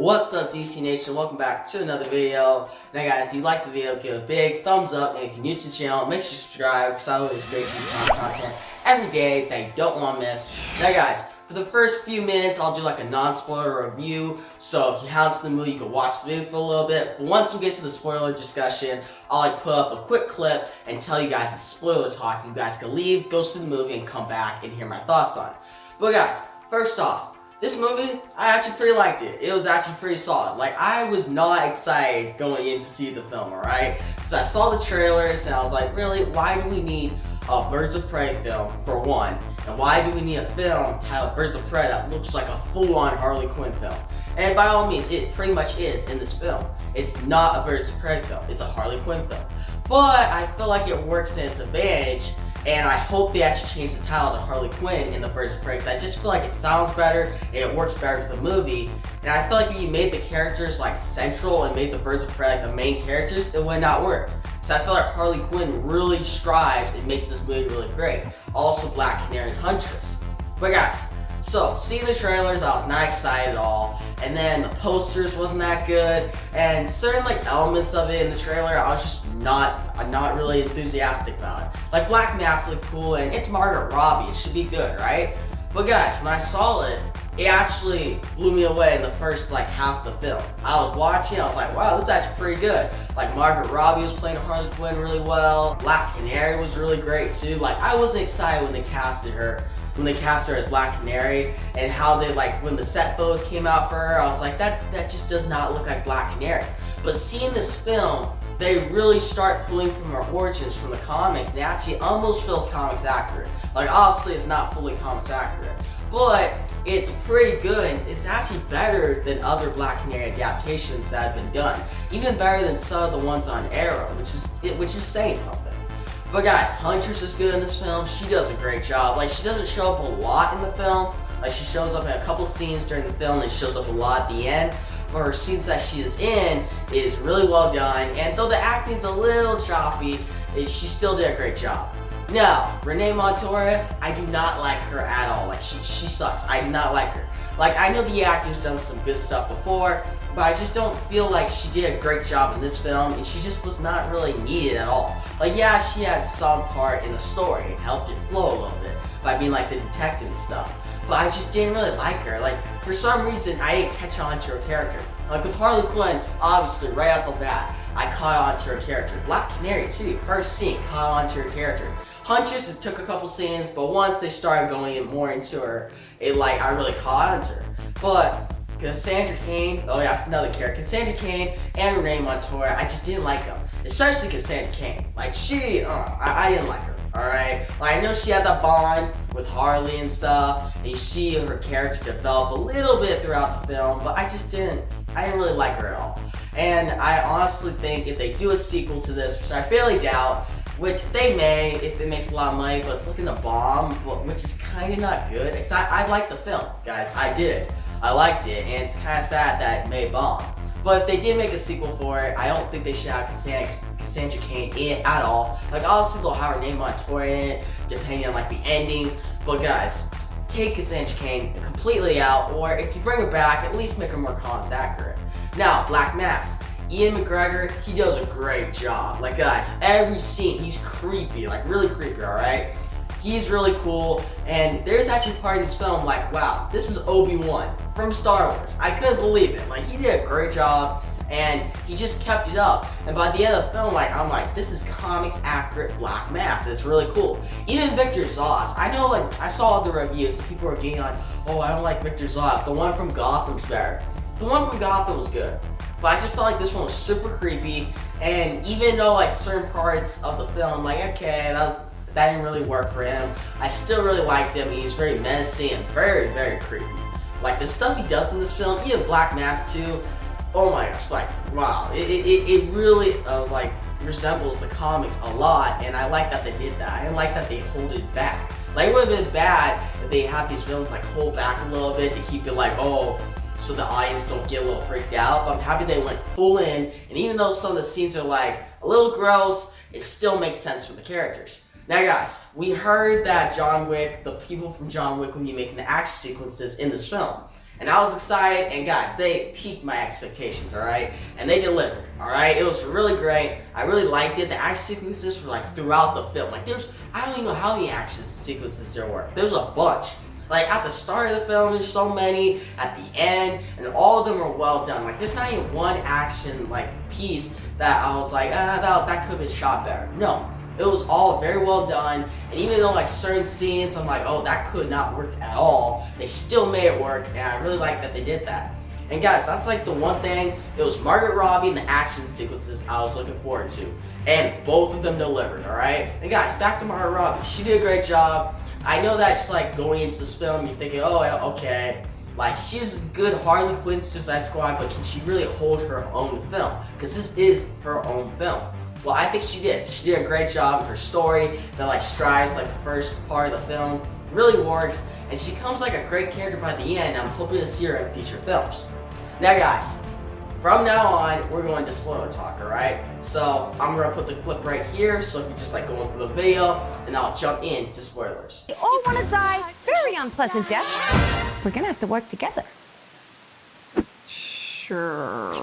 What's up, DC Nation? Welcome back to another video. Now guys, if you like the video, give a big thumbs up, and if you're new to the channel, make sure you subscribe because I always create content every day that you don't want to miss. Now guys, for the first few minutes, I'll do like a non-spoiler review, so if you haven't seen the movie, you can watch the video for a little bit. But once we get to the spoiler discussion, I'll like put up a quick clip and tell you guys the spoiler talk. You guys can leave, go see the movie, and come back and hear my thoughts on it. But guys, first off, this movie, I actually pretty liked it. It was actually pretty solid. Like, I was not excited going in to see the film, alright? Because I saw the trailers and I was like, really, why do we need a Birds of Prey film, for one? And why do we need a film titled Birds of Prey that looks like a full-on Harley Quinn film? And by all means, it pretty much is in this film. It's not a Birds of Prey film, it's a Harley Quinn film. But I feel like it works in its advantage, and I hope they actually change the title to Harley Quinn in the Birds of Prey, because I just feel like it sounds better and it works better for the movie. And I feel like if you made the characters like central and made the Birds of Prey like the main characters, it would not work. So I feel like Harley Quinn really strives and makes this movie really great. Also Black Canary and Huntress. But guys, so seeing the trailers, I was not excited at all. And then the posters wasn't that good. And certain like elements of it in the trailer, I was just not really enthusiastic about it. Like Black Mask looked cool, and it's Margot Robbie. It should be good, right? But guys, when I saw it, it actually blew me away in the first like half of the film. I was watching, I was like, wow, this is actually pretty good. Like Margot Robbie was playing Harley Quinn really well. Black Canary was really great too. Like I wasn't excited when they casted her as Black Canary, and how they like when the set photos came out for her, I was like, that just does not look like Black Canary. But seeing this film, they really start pulling from her origins from the comics, and it actually almost feels comics accurate. Like obviously it's not fully comics accurate, but it's pretty good. It's actually better than other Black Canary adaptations that have been done. Even better than some of the ones on Arrow, which is saying something. But guys, Huntress is good in this film. She does a great job. Like, she doesn't show up a lot in the film. Like, she shows up in a couple scenes during the film and shows up a lot at the end. But her scenes that she is in is really well done. And though the acting's a little choppy, she still did a great job. Now, Renee Montoya, I do not like her at all. Like, she sucks. I do not like her. Like, I know the actor's done some good stuff before, but I just don't feel like she did a great job in this film, and she just was not really needed at all. Like, yeah, she had some part in the story and helped it flow a little bit by being like the detective and stuff, but I just didn't really like her. Like, for some reason, I didn't catch on to her character. Like with Harley Quinn, obviously, right off the bat, I caught on to her character. Black Canary, too, first scene, caught on to her character. Huntress, it took a couple scenes, but once they started going more into her, I really caught on to her. But Cassandra Cain, oh yeah, that's another character. Cassandra Cain and Renee Montoya, I just didn't like them. Especially Cassandra Cain. Like I didn't like her, alright? Like I know she had that bond with Harley and stuff, and you see her character develop a little bit throughout the film, but I didn't really like her at all. And I honestly think if they do a sequel to this, which I barely doubt, which they may if it makes a lot of money, but it's looking to bomb, which is kind of not good. Because I liked the film, guys. I did. I liked it, and it's kind of sad that it may bomb. But if they did make a sequel for it, I don't think they should have Cassandra Cain in it at all. Like, obviously they'll have her name Montoya in it, depending on like the ending. But guys, take Cassandra Cain completely out, or if you bring her back, at least make her more comics accurate. Now, Black Mask. Ian McGregor, he does a great job. Like guys, every scene, he's creepy, like really creepy, alright? He's really cool, and there's actually part in this film like, wow, this is Obi-Wan from Star Wars. I couldn't believe it. Like, he did a great job, and he just kept it up. And by the end of the film, like, I'm like, this is comics accurate Black Mask. It's really cool. Even Victor Zsasz, I know, like, I saw the reviews, and people were getting on, oh, I don't like Victor Zsasz. The one from Gotham's better. The one from Gotham was good. But I just felt like this one was super creepy, and even though like certain parts of the film, like okay, that didn't really work for him, I still really liked him. He's very menacing and very, very creepy. Like the stuff he does in this film, even Black Mask too, oh my gosh, like wow, it really like resembles the comics a lot, and I like that they did that. I like that they hold it back. Like it would have been bad if they had these villains like hold back a little bit to keep it like, oh, so the audience don't get a little freaked out. But I'm happy they went full in, and even though some of the scenes are like a little gross, it still makes sense for the characters. Now guys, we heard that John Wick, the people from John Wick, will be making the action sequences in this film. And I was excited, and guys, they piqued my expectations, alright? And they delivered, alright? It was really great. I really liked it. The action sequences were like throughout the film. Like I don't even know how many action sequences there were. There was a bunch. Like at the start of the film, there's so many. At the end, and all of them are well done. Like there's not even one action like piece that I was like, that could have been shot better. No. It was all very well done, and even though like certain scenes I'm like, oh, that could not work at all, they still made it work, and I really like that they did that. And guys, that's like the one thing, it was Margot Robbie and the action sequences I was looking forward to, and both of them delivered, alright? And guys, back to Margot Robbie, she did a great job. I know that just like going into this film, you're thinking, oh, okay, like she's a good Harley Quinn Suicide Squad, but can she really hold her own film? Because this is her own film. Well, I think she did. She did a great job. Her story that like strives like the first part of the film really works, and she comes like a great character by the end. I'm hoping to see her in future films. Now, guys, from now on, we're going to spoiler talk, alright? So I'm gonna put the clip right here, so if you just like going through the video, and I'll jump into spoilers. You all want to die very unpleasant death. We're gonna have to work together. Sure.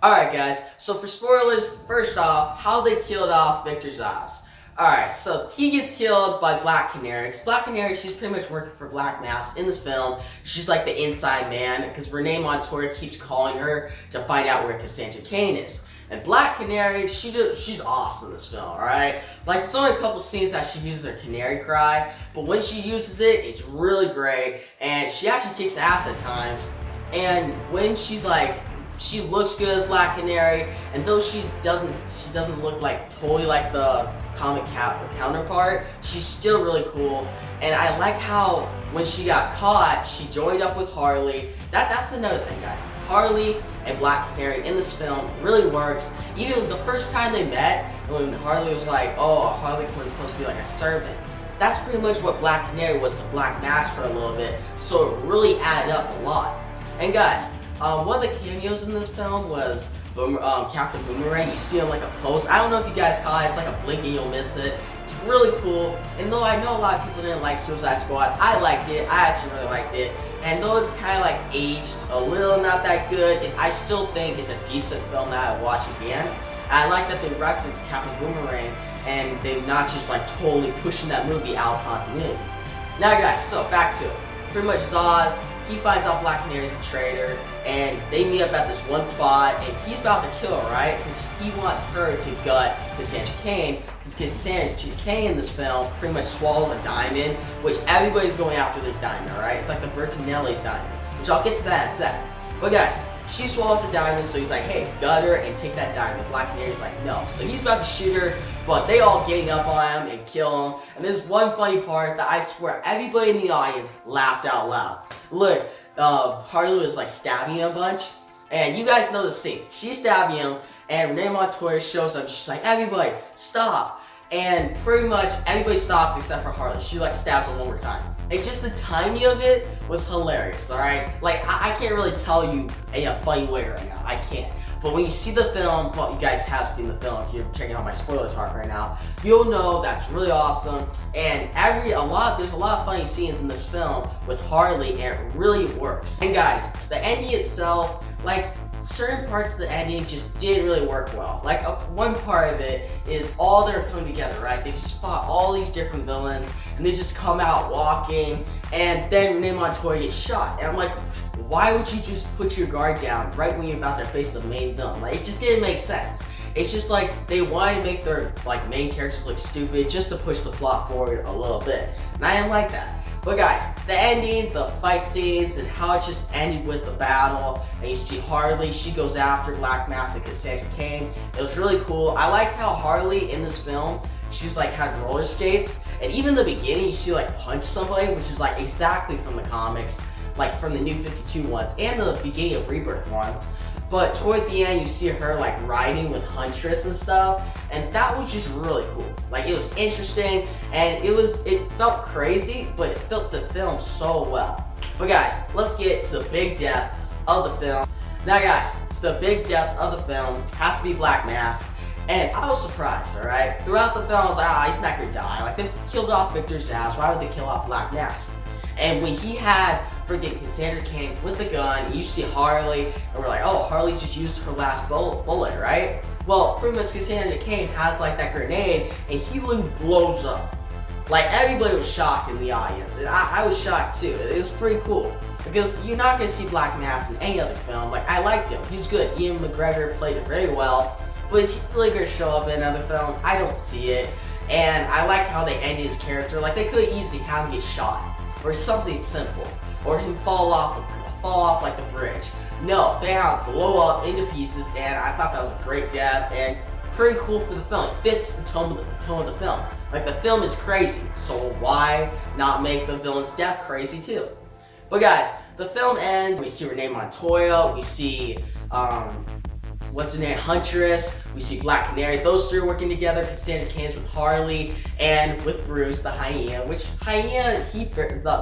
Alright guys, so for spoilers, first off, how they killed off Victor Zsasz. Alright, so he gets killed by Black Canary. Black Canary, she's pretty much working for Black Mask in this film. She's like the inside man, because Renee Montoya keeps calling her to find out where Cassandra Cain is. And Black Canary, she's awesome in this film, alright? Like, there's only a couple scenes that she uses her canary cry, but when she uses it, it's really great, and she actually kicks ass at times. And when she's like, she looks good as Black Canary, and though she doesn't look like totally like the comic counterpart, she's still really cool. And I like how when she got caught, she joined up with Harley. That's another thing, guys. Harley and Black Canary in this film really works. Even the first time they met, when Harley was like, oh, Harley Quinn's supposed to be like a servant. That's pretty much what Black Canary was to Black Mask for a little bit, so it really added up a lot. And guys, one of the cameos in this film was Captain Boomerang. You see him like a post. I don't know if you guys caught it. It's like a blink and you'll miss it. It's really cool. And though I know a lot of people didn't like Suicide Squad, I liked it. I actually really liked it. And though it's kind of like aged a little, not that good, I still think it's a decent film that I watch again. And I like that they referenced Captain Boomerang and they're not just like totally pushing that movie out of continuity. Now guys, so back to it. Pretty much Zsasz, he finds out Black Canary's a traitor, and they meet up at this one spot, and he's about to kill her, right? Because he wants her to gut Cassandra Cain, because Cassandra Cain in this film pretty much swallows a diamond, which everybody's going after this diamond, alright? It's like the Bertinelli's diamond, which I'll get to that in a sec. But guys, she swallows the diamond, so he's like, hey, gut her and take that diamond. Black Canary's like, no. So he's about to shoot her, but they all gang up on him and kill him. And there's one funny part that I swear everybody in the audience laughed out loud. Look, Harley was like stabbing him a bunch, and you guys know the scene. She's stabbing him, and Renee Montoya shows up. She's like, everybody, stop. And pretty much everybody stops except for Harley. She like stabs him one more time. And just the timing of it was hilarious, alright? Like, I can't really tell you in a funny way right now. I can't. But when you see the film, well, you guys have seen the film if you're checking out my spoiler talk right now, you'll know that's really awesome. And there's a lot of funny scenes in this film with Harley, and it really works. And guys, the ending itself, like, certain parts of the ending just didn't really work well. Like, one part of it is all they're coming together, right? They just fought all these different villains, and they just come out walking, and then Renee Montoya gets shot. And I'm like, why would you just put your guard down right when you're about to face the main villain? Like, it just didn't make sense. It's just like they wanted to make their like main characters look stupid just to push the plot forward a little bit. And I didn't like that. But guys, the ending, the fight scenes, and how it just ended with the battle, and you see Harley, she goes after Black Mask and Cassandra Cain. It was really cool. I liked how Harley in this film, she's like had roller skates, and even in the beginning you see like punch somebody, which is like exactly from the comics, like from the New 52 ones, and the beginning of Rebirth ones. But toward the end, you see her like riding with Huntress and stuff, and that was just really cool. Like, it was interesting, and it felt crazy, but it felt the film so well. But guys, let's get to the big death of the film. Now guys, it's the big death of the film, has to be Black Mask, and I was surprised, alright? Throughout the film, I was like, he's not gonna die. Like, they killed off Victor Zsasz, why would they kill off Black Mask? And when he had freaking Cassandra Cain with the gun, you see Harley, and we're like, oh, Harley just used her last bullet, right? Well, pretty much Cassandra Cain has like that grenade, and he literally blows up. Like, everybody was shocked in the audience, and I was shocked too. It was pretty cool, because you're not gonna see Black Mask in any other film. Like, I liked him, he was good. Ian McGregor played it very well, but is he really gonna show up in another film? I don't see it, and I like how they ended his character. Like, they could easily have him get shot, or something simple, or him fall off like the bridge. No, they have him blow up into pieces, and I thought that was a great death, and pretty cool for the film. It fits the tone of the film. Like, the film is crazy, so why not make the villain's death crazy too? But guys, the film ends, we see Renee Montoya, we see, what's her name, Huntress, we see Black Canary, those three are working together, Cassandra Cain's with Harley, and with Bruce, the hyena, which hyena,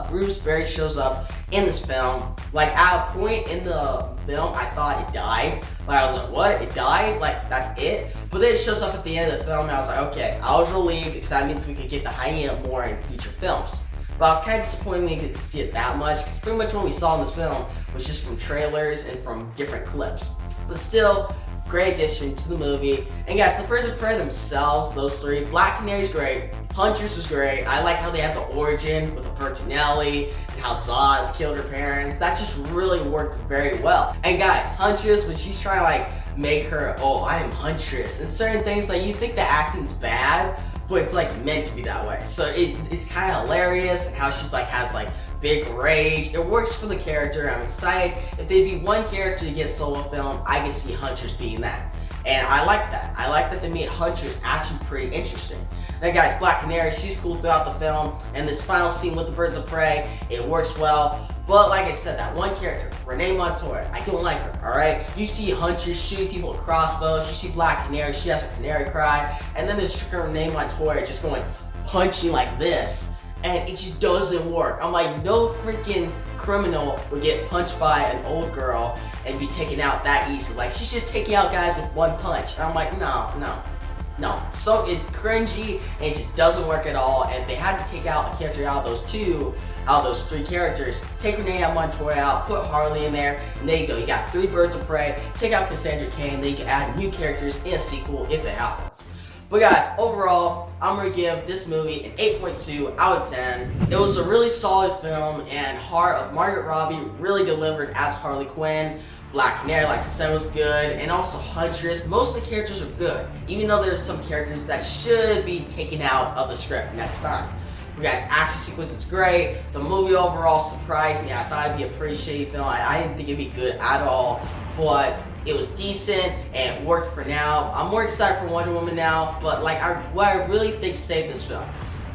Bruce barely shows up in this film. Like, at a point in the film, I thought it died. Like, I was like, what, it died? Like, that's it? But then it shows up at the end of the film, and I was like, okay, I was relieved, because that means we could get the hyena more in future films. But I was kind of disappointed we didn't see it that much, because pretty much what we saw in this film was just from trailers and from different clips. But still, great addition to the movie. And guys, the Birds of Prey themselves, those three, Black Canary's great, Huntress was great. I like how they had the origin with the Bertinelli and how Zaz killed her parents. That just really worked very well. And guys, Huntress, when she's trying to like make her, oh, I am Huntress, and certain things, like, you think the acting's bad, but it's like meant to be that way. So it's kind of hilarious, and how she's like has like big rage. It works for the character. I'm excited. If they'd be one character to get solo film, I can see Huntress being that. And I like that. I like that they made Huntress actually pretty interesting. Now guys, Black Canary, she's cool throughout the film, and this final scene with the Birds of Prey, it works well. But like I said, that one character, Renee Montoya, I don't like her, alright? You see Huntress shooting people with crossbows, you see Black Canary, she has her canary cry, and then there's Renee Montoya just going punching like this, and it just doesn't work. I'm like, no freaking criminal would get punched by an old girl and be taken out that easy. Like, she's just taking out guys with one punch. And I'm like, no. So it's cringy, and it just doesn't work at all. And if they had to take out a character out of those three characters, take Renee Montoya out, put Harley in there, and there you go. You got 3 Birds of Prey, take out Cassandra Cain, then you can add new characters in a sequel if it happens. But guys, overall, I'm going to give this movie an 8.2 out of 10. It was a really solid film, and Margot Robbie really delivered as Harley Quinn. Black Canary, like I said, was good, and also Huntress. Most of the characters are good, even though there's some characters that should be taken out of the script next time. But guys, action sequence is great. The movie overall surprised me. I thought it'd be a pretty shitty film. I didn't think it'd be good at all, but it was decent and it worked for now. I'm more excited for Wonder Woman now, but like what I really think saved this film,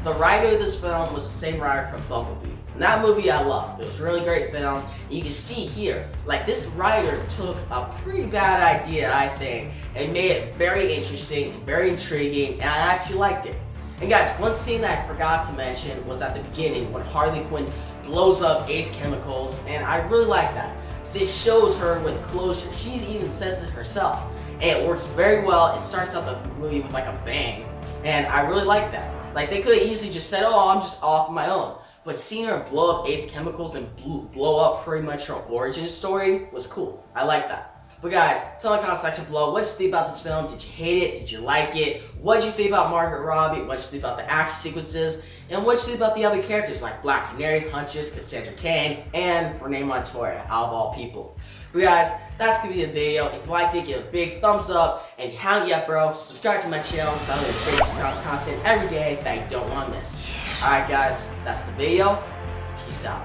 the writer of this film was the same writer from Bumblebee. And that movie I loved. It was a really great film. And you can see here, like, this writer took a pretty bad idea, I think, and made it very interesting, very intriguing, and I actually liked it. And guys, one scene that I forgot to mention was at the beginning when Harley Quinn blows up Ace Chemicals, and I really like that. So it shows her with closure. She even says it herself, and it works very well. It starts out the movie with like a bang, and I really like that. Like, they could have easily just said, oh, I'm just off my own. But seeing her blow up Ace Chemicals and blow up pretty much her origin story was cool. I like that. But guys, tell me in the comment section below, what did you think about this film? Did you hate it? Did you like it? What did you think about Margot Robbie? What did you think about the action sequences? And what did you think about the other characters like Black Canary, Huntress, Cassandra Cain, and Renee Montoya, out of all people? But guys, that's gonna be the video. If you liked it, give it a big thumbs up. And if you haven't yet, bro, subscribe to my channel so I have content every day that you don't want to miss. Alright guys, that's the video. Peace out.